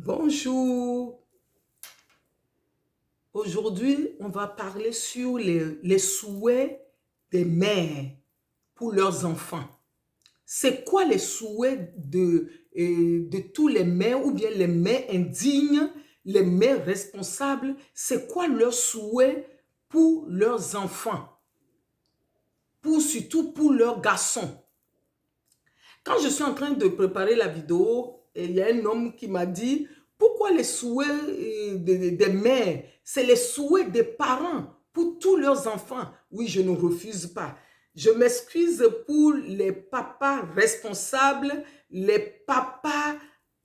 Bonjour. Aujourd'hui, on va parler sur les souhaits des mères pour leurs enfants. C'est quoi les souhaits de tous les mères ou bien les mères indignes, les mères responsables? C'est quoi leurs souhaits pour leurs enfants, surtout pour leurs garçons? Quand je suis en train de préparer la vidéo, il y a un homme qui m'a dit, pourquoi les souhaits des mères, c'est les souhaits des parents pour tous leurs enfants? Oui, je ne refuse pas. Je m'excuse pour les papas responsables, les papas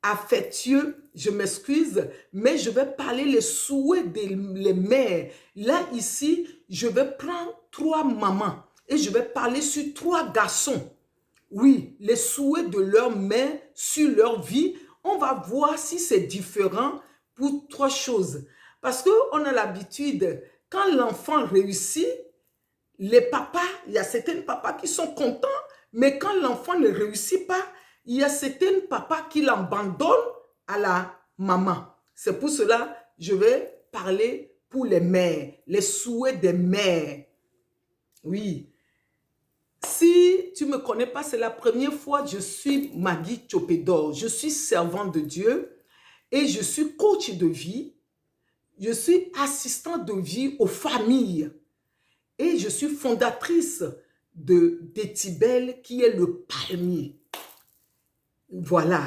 affectueux, je m'excuse, mais je vais parler les souhaits des les mères. Là, ici, je vais prendre 3 mamans et je vais parler sur 3 garçons. Oui, les souhaits de leurs mères sur leur vie, on va voir si c'est différent pour 3 choses. Parce qu'on a l'habitude, quand l'enfant réussit, les papas, il y a certains papas qui sont contents, mais quand l'enfant ne réussit pas, il y a certains papas qui l'abandonnent à la maman. C'est pour cela que je vais parler pour les mères, les souhaits des mères. Oui. Si tu ne me connais pas, c'est la première fois, je suis Maggie Chopedor. Je suis servante de Dieu et je suis coach de vie. Je suis assistante de vie aux familles et je suis fondatrice d'Etibel qui est le palmier. Voilà.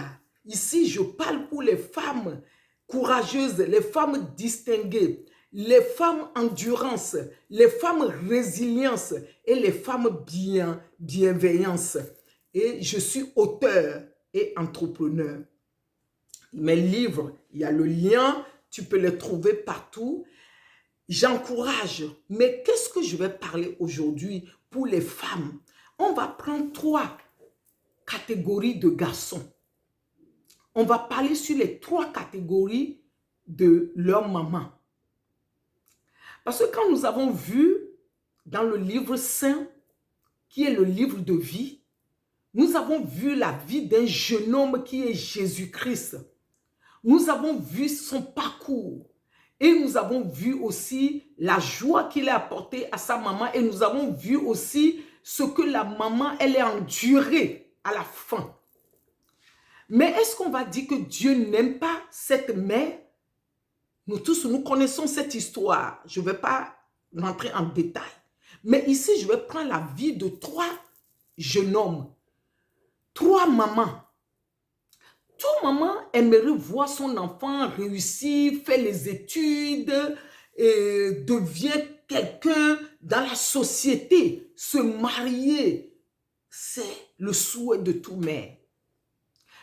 Ici, je parle pour les femmes courageuses, les femmes distinguées, les femmes endurance, les femmes résilience et les femmes bienveillance. Et je suis auteur et entrepreneur. Mes livres, il y a le lien, tu peux les trouver partout. J'encourage. Mais qu'est-ce que je vais parler aujourd'hui pour les femmes? On va prendre 3 catégories de garçons. On va parler sur les 3 catégories de leur maman. Parce que quand nous avons vu dans le livre saint, qui est le livre de vie, nous avons vu la vie d'un jeune homme qui est Jésus-Christ. Nous avons vu son parcours et nous avons vu aussi la joie qu'il a apportée à sa maman et nous avons vu aussi ce que la maman, elle a enduré à la fin. Mais est-ce qu'on va dire que Dieu n'aime pas cette mère? Nous tous, nous connaissons cette histoire. Je ne vais pas rentrer en détail. Mais ici, je vais prendre la vie de 3 jeunes hommes. 3 mamans. Toute maman aimerait voir son enfant réussir, faire les études, et devient quelqu'un dans la société, se marier. C'est le souhait de toute mère.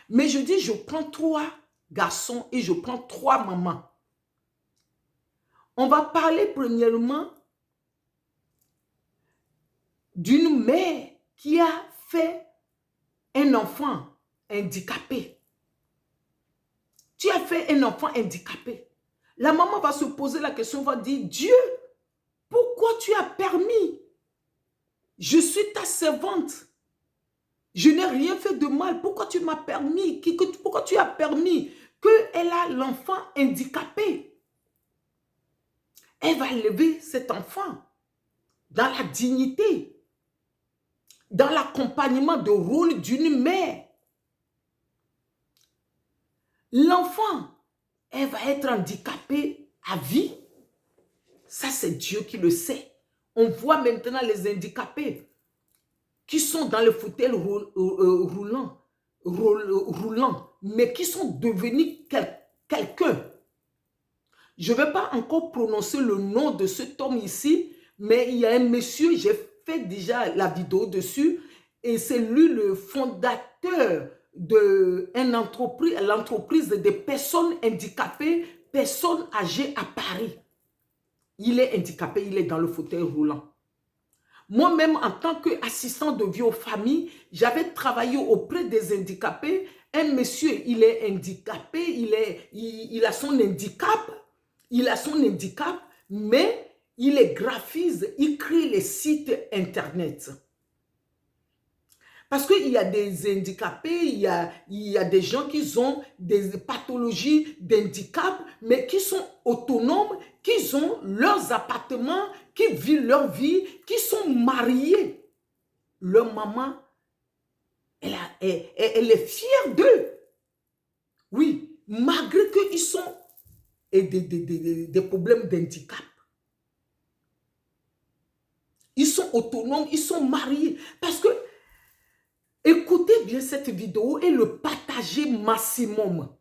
Mais je dis, je prends 3 garçons et je prends 3 mamans. On va parler premièrement d'une mère qui a fait un enfant handicapé. Tu as fait un enfant handicapé. La maman va se poser la question, va dire, Dieu, pourquoi tu as permis? Je suis ta servante. Je n'ai rien fait de mal. Pourquoi tu m'as permis? Pourquoi tu as permis qu'elle a l'enfant handicapé? Elle va élever cet enfant dans la dignité, dans l'accompagnement de rôle d'une mère. L'enfant, elle va être handicapée à vie. Ça, c'est Dieu qui le sait. On voit maintenant les handicapés qui sont dans le fauteuil roulant, mais qui sont devenus quelqu'un. Je ne vais pas encore prononcer le nom de cet homme ici, mais il y a un monsieur, j'ai fait déjà la vidéo dessus, et c'est lui le fondateur de l'entreprise des personnes handicapées, personnes âgées à Paris. Il est handicapé, il est dans le fauteuil roulant. Moi-même, en tant qu'assistant de vie aux familles, j'avais travaillé auprès des handicapés. Un monsieur, il est handicapé, il a son handicap, mais il est graphiste, il crée les sites internet. Parce qu'il y a des handicapés, il y a des gens qui ont des pathologies d'handicap, mais qui sont autonomes, qui ont leurs appartements, qui vivent leur vie, qui sont mariés. Leur maman, elle est fière d'eux. Oui, malgré qu'ils ont des problèmes d'handicap. Ils sont autonomes, ils sont mariés. Parce que, écoutez bien cette vidéo et le partagez maximum.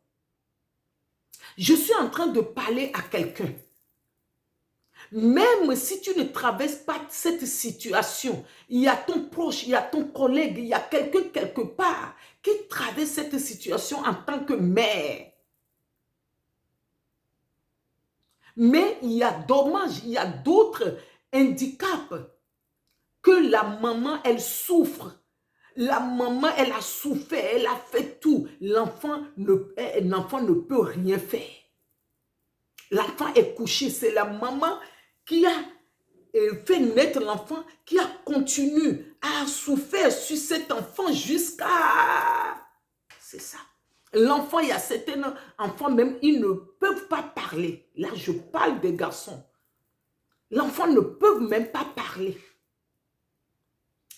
Je suis en train de parler à quelqu'un. Même si tu ne traverses pas cette situation, il y a ton proche, il y a ton collègue, il y a quelqu'un quelque part qui traverse cette situation en tant que mère. Mais il y a dommage, il y a d'autres handicaps que la maman, elle souffre. La maman, elle a souffert, elle a fait tout. L'enfant ne peut rien faire. L'enfant est couché, c'est la maman qui a fait naître l'enfant, qui a continué à souffrir sur cet enfant jusqu'à... C'est ça. L'enfant, il y a certains enfants même, ils ne peuvent pas parler. Là, je parle des garçons. L'enfant ne peut même pas parler.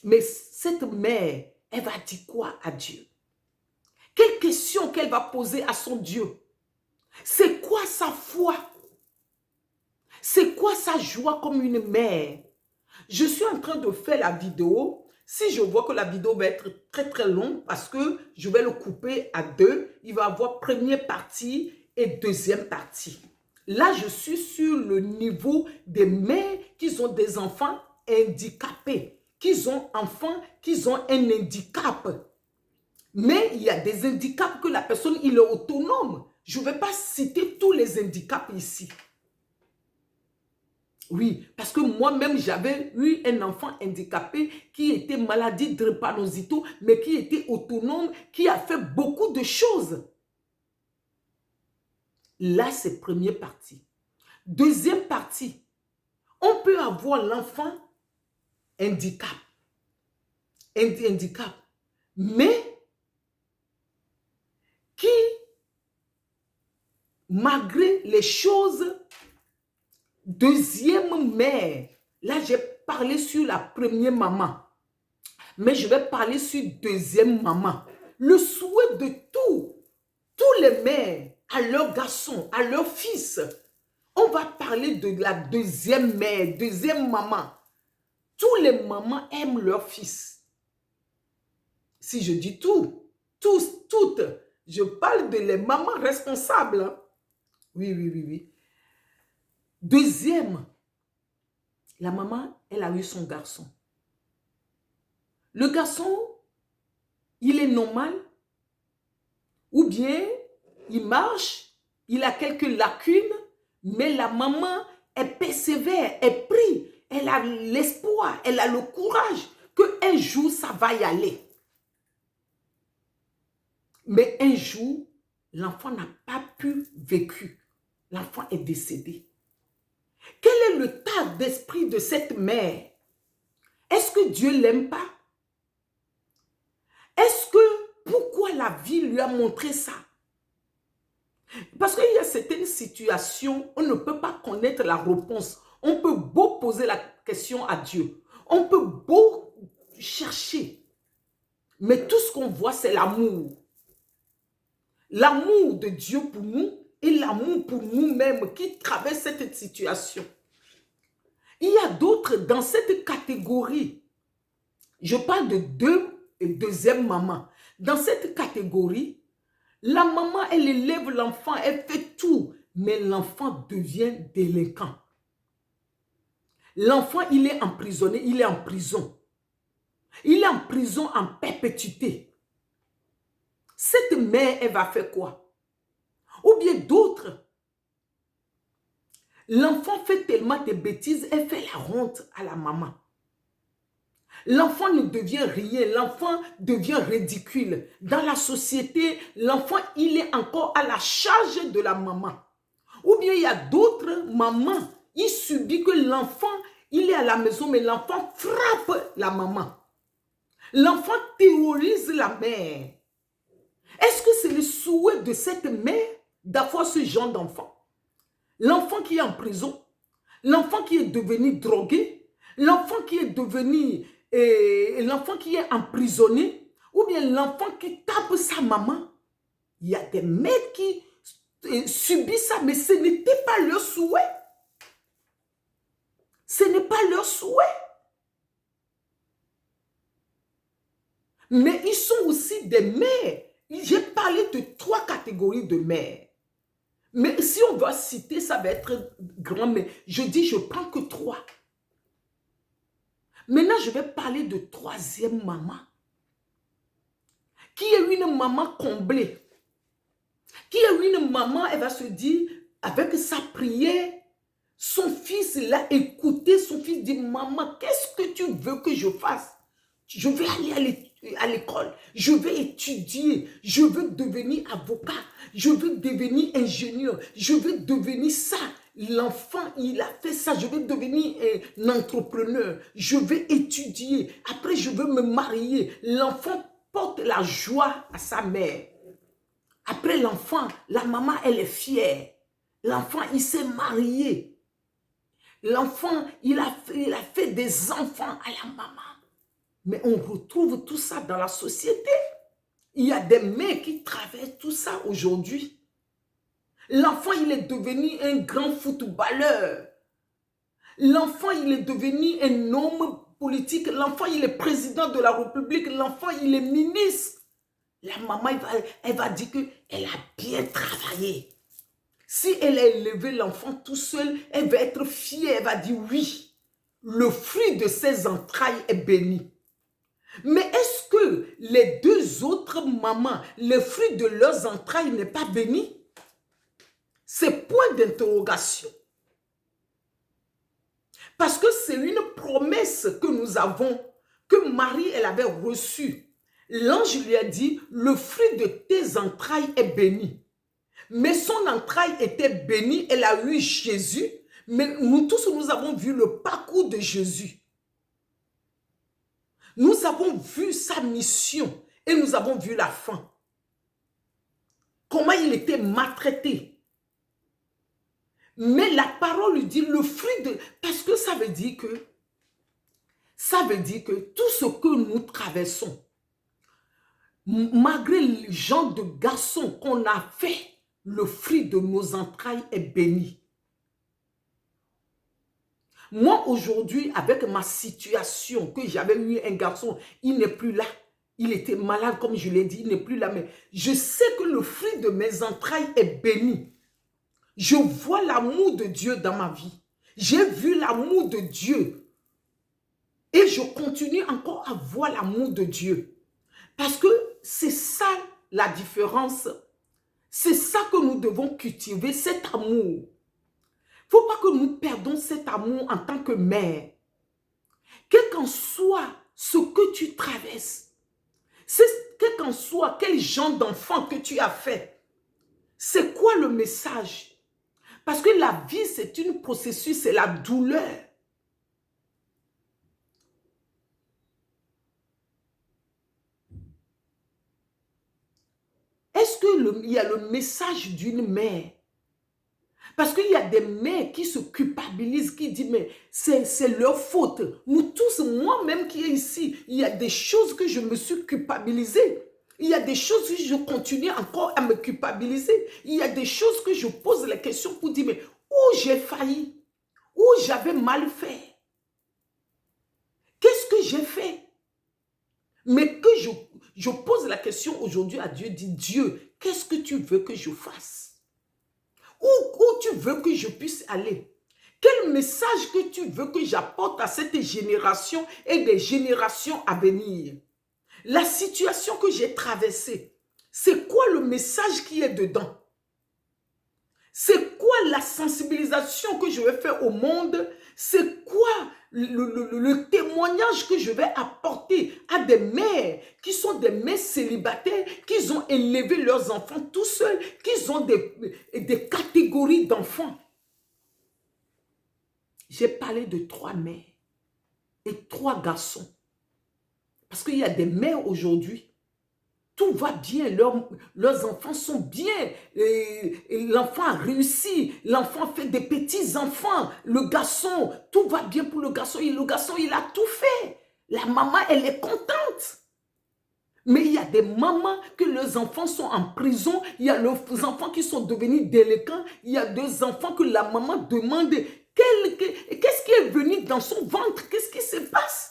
Mais cette mère, elle va dire quoi à Dieu? Quelle question qu'elle va poser à son Dieu? C'est quoi sa foi? C'est quoi sa joie comme une mère? Je suis en train de faire la vidéo. Si je vois que la vidéo va être très très longue parce que je vais le couper à deux, il va y avoir première partie et deuxième partie. Là, je suis sur le niveau des mères qui ont des enfants handicapés, qui ont enfants qui ont un handicap. Mais il y a des handicaps que la personne, il est autonome. Je ne vais pas citer tous les handicaps ici. Oui, parce que moi-même, j'avais eu un enfant handicapé qui était maladie de drépanocytose, mais qui était autonome, qui a fait beaucoup de choses. Là, c'est première partie. Deuxième partie, on peut avoir l'enfant handicap, mais qui, malgré les choses, deuxième mère, là j'ai parlé sur la première maman, mais je vais parler sur deuxième maman. Le souhait de tous les mères, à leurs garçons, à leurs fils, on va parler de la deuxième mère, deuxième maman. Tous les mamans aiment leurs fils. Si je dis tous, toutes, je parle de les mamans responsables. Hein? Oui. Deuxième, la maman, elle a eu son garçon. Le garçon, il est normal, ou bien il marche, il a quelques lacunes, mais la maman, elle persévère, elle prie, elle a l'espoir, elle a le courage qu'un jour, ça va y aller. Mais un jour, l'enfant n'a pas pu vivre. L'enfant est décédé. Quel est le tas d'esprit de cette mère? Est-ce que Dieu ne l'aime pas? Est-ce que, pourquoi la vie lui a montré ça? Parce qu'il y a certaines situations, on ne peut pas connaître la réponse. On peut beau poser la question à Dieu. On peut beau chercher. Mais tout ce qu'on voit, c'est l'amour. L'amour de Dieu pour nous et l'amour pour nous-mêmes qui traversent cette situation. Il y a d'autres dans cette catégorie. Je parle de deuxième maman. Dans cette catégorie, la maman, elle élève l'enfant, elle fait tout, mais l'enfant devient délinquant. L'enfant, il est emprisonné, il est en prison. Il est en prison en perpétuité. Cette mère, elle va faire quoi? Ou bien d'autres. L'enfant fait tellement de bêtises, elle fait la honte à la maman. L'enfant ne devient rien, l'enfant devient ridicule. Dans la société, l'enfant, il est encore à la charge de la maman. Ou bien il y a d'autres mamans, il subit que l'enfant, il est à la maison, mais l'enfant frappe la maman. L'enfant terrorise la mère. Est-ce que c'est le souhait de cette mère d'avoir ce genre d'enfant? L'enfant qui est en prison, l'enfant qui est devenu drogué, l'enfant qui est devenu, l'enfant qui est emprisonné, ou bien l'enfant qui tape sa maman. Il y a des mères qui subissent ça, mais ce n'était pas leur souhait. Ce n'est pas leur souhait. Mais ils sont aussi des mères. J'ai parlé de 3 catégories de mères. Mais si on doit citer, ça va être grand, mais je dis, je prends que 3. Maintenant, je vais parler de 3e maman, qui est une maman comblée, qui est une maman, elle va se dire, avec sa prière, son fils l'a écouté, son fils dit, maman, qu'est-ce que tu veux que je fasse? Je vais aller à l'école, je vais étudier, je veux devenir avocat, je veux devenir ingénieur, je veux devenir ça. L'enfant, il a fait ça, je vais devenir un entrepreneur, je vais étudier, après je veux me marier. L'enfant porte la joie à sa mère. Après l'enfant, la maman, elle est fière. L'enfant, il s'est marié. L'enfant, il a fait des enfants à la maman. Mais on retrouve tout ça dans la société. Il y a des mères qui traversent tout ça aujourd'hui. L'enfant, il est devenu un grand footballeur. L'enfant, il est devenu un homme politique. L'enfant, il est président de la République. L'enfant, il est ministre. La maman, elle va dire qu'elle a bien travaillé. Si elle a élevé l'enfant tout seul, elle va être fière. Elle va dire oui, le fruit de ses entrailles est béni. Mais est-ce que les 2 autres mamans, le fruit de leurs entrailles n'est pas béni? C'est point d'interrogation. Parce que c'est une promesse que nous avons, que Marie, elle avait reçue. L'ange lui a dit, le fruit de tes entrailles est béni. Mais son entraille était bénie, elle a eu Jésus. Mais nous tous, nous avons vu le parcours de Jésus. Nous avons vu sa mission et nous avons vu la fin. Comment il était maltraité. Mais la parole lui dit le fruit de... Parce que ça veut dire que tout ce que nous traversons, malgré le genre de garçon qu'on a fait, le fruit de nos entrailles est béni. Moi, aujourd'hui, avec ma situation, que j'avais eu un garçon, il n'est plus là. Il était malade, comme je l'ai dit, il n'est plus là. Mais je sais que le fruit de mes entrailles est béni. Je vois l'amour de Dieu dans ma vie. J'ai vu l'amour de Dieu. Et je continue encore à voir l'amour de Dieu. Parce que c'est ça la différence. C'est ça que nous devons cultiver, cet amour. Il ne faut pas que nous perdons cet amour en tant que mère. Quel qu'en soit ce que tu traverses, quel qu'en soit quel genre d'enfant que tu as fait, c'est quoi le message? Parce que la vie, c'est un processus, c'est la douleur. Est-ce qu'il y a le message d'une mère? Parce qu'il y a des mères qui se culpabilisent, qui disent, mais c'est leur faute. Nous tous, moi-même qui est ici, il y a des choses que je me suis culpabilisée. Il y a des choses que je continue encore à me culpabiliser. Il y a des choses que je pose la question pour dire, mais où j'ai failli? Où j'avais mal fait? Qu'est-ce que j'ai fait? Mais que je pose la question aujourd'hui à Dieu, dis, Dieu, qu'est-ce que tu veux que je fasse? Où tu veux que je puisse aller? Quel message que tu veux que j'apporte à cette génération et des générations à venir? La situation que j'ai traversée, c'est quoi le message qui est dedans? C'est quoi la sensibilisation que je vais faire au monde? C'est quoi le témoignage que je vais apporter à des mères qui sont des mères célibataires, qui ont élevé leurs enfants tout seuls, qui ont des catégories d'enfants? J'ai parlé de 3 mères et 3 garçons. Parce qu'il y a des mères aujourd'hui, tout va bien, leurs enfants sont bien, l'enfant a réussi, l'enfant fait des petits-enfants, le garçon, tout va bien pour le garçon, et le garçon, il a tout fait. La maman, elle est contente. Mais il y a des mamans que leurs enfants sont en prison, il y a leurs enfants qui sont devenus délinquants, il y a deux enfants que la maman demande qu'est-ce qui est venu dans son ventre, qu'est-ce qui se passe.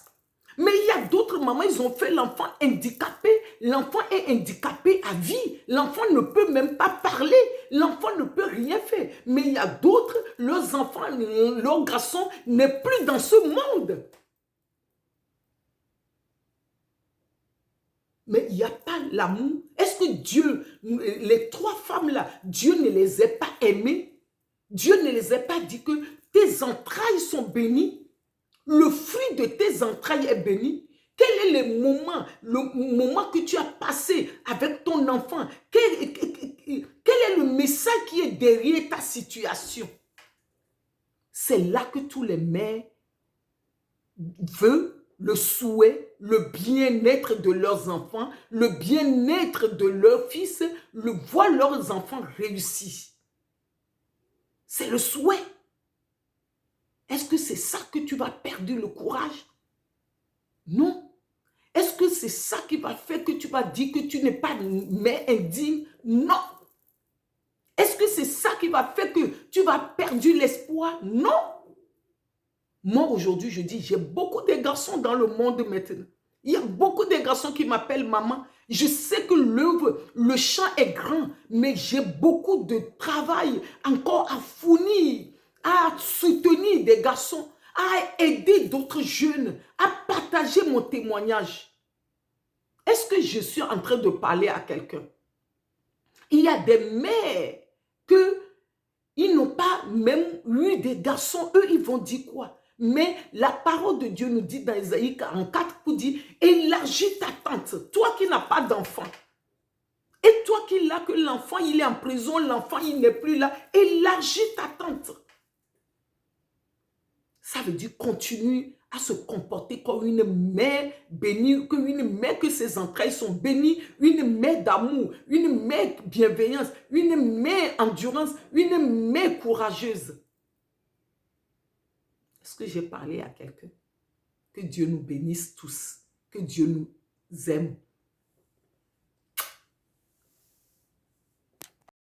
Mais il y a d'autres mamans, ils ont fait l'enfant handicapé, l'enfant est handicapé à vie, l'enfant ne peut même pas parler, l'enfant ne peut rien faire. Mais il y a d'autres, leurs enfants, leur garçon n'est plus dans ce monde. Mais il n'y a pas l'amour. Est-ce que Dieu, les trois femmes-là, Dieu ne les a pas aimées? Dieu ne les a pas dit que tes entrailles sont bénies? Le fruit de tes entrailles est béni? Quel est le moment que tu as passé avec ton enfant? Quel est le message qui est derrière ta situation? C'est là que tous les mères veulent le souhait, le bien-être de leurs enfants, le bien-être de leurs fils, voir leurs enfants réussir. C'est le souhait. Est-ce que c'est ça que tu vas perdre le courage? Non. Est-ce que c'est ça qui va faire que tu vas dire que tu n'es pas mère indigne? Non. Est-ce que c'est ça qui va faire que tu vas perdre l'espoir? Non. Moi, aujourd'hui, je dis, j'ai beaucoup de garçons dans le monde maintenant. Il y a beaucoup de garçons qui m'appellent maman. Je sais que l'œuvre, le champ est grand, mais j'ai beaucoup de travail encore à fournir, à soutenir des garçons, à aider d'autres jeunes, à partager mon témoignage. Est-ce que je suis en train de parler à quelqu'un? Il y a des mères ils n'ont pas même eu des garçons. Eux, ils vont dire quoi? Mais la parole de Dieu nous dit dans Isaïe 44 pour dire, élargis ta tente, toi qui n'as pas d'enfant. Et toi qui l'as, que l'enfant, il est en prison, l'enfant, il n'est plus là, élargis ta tente. Ça veut dire continue à se comporter comme une mère bénie, comme une mère que ses entrailles sont bénies, une mère d'amour, une mère bienveillance, une mère endurance, une mère courageuse. Est-ce que j'ai parlé à quelqu'un? Que Dieu nous bénisse tous, que Dieu nous aime,